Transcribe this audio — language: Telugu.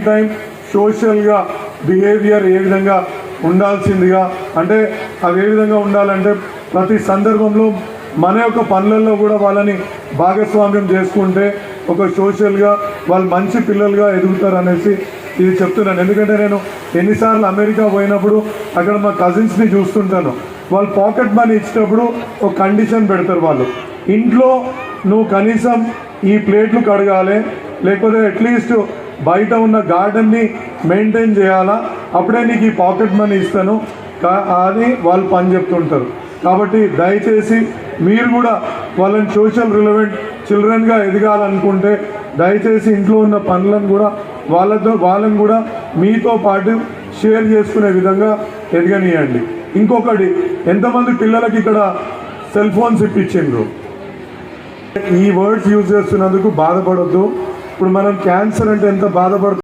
టైం సోషల్గా బిహేవియర్ ఏ విధంగా ఉండాల్సిందిగా అంటే అవి ఏ విధంగా ఉండాలంటే ప్రతి సందర్భంలో మన యొక్క పనులలో కూడా వాళ్ళని భాగస్వామ్యం చేసుకుంటే ఒక సోషల్గా వాళ్ళు మంచి పిల్లలుగా ఎదుగుతారు అనేసి ఇది చెప్తున్నాను. ఎందుకంటే నేను ఎన్నిసార్లు అమెరికా పోయినప్పుడు అక్కడ మా కజిన్స్ని చూస్తుంటాను. వాళ్ళు పాకెట్ మనీ ఇచ్చినప్పుడు ఒక కండిషన్ పెడతారు. వాళ్ళు ఇంట్లో నువ్వు కనీసం ఈ ప్లేట్లు కడగాలి, లేకపోతే అట్లీస్ట్ బయట ఉన్న గార్డెన్ని మెయింటైన్ చేయాలా, అప్పుడే నీకు ఈ పాకెట్ మనీ ఇస్తాను అని వాళ్ళు పని చెప్తుంటారు. కాబట్టి దయచేసి మీరు కూడా వాళ్ళని సోషల్ రిలవెంట్ చిల్డ్రన్గా ఎదగాలనుకుంటే దయచేసి ఇంట్లో ఉన్న పనులను కూడా వాళ్ళని కూడా మీతో పాటు షేర్ చేసుకునే విధంగా ఎదగనియండి. ఇంకొకటి, ఎంతమంది పిల్లలకి ఇక్కడ సెల్ ఫోన్స్ ఇప్పించిండ్రు? ఈ వర్డ్స్ యూజ్ చేస్తున్నందుకు బాధపడొద్దు. ఇప్పుడు మనం క్యాన్సర్ అంటే ఎంత బాధపడుతుంది.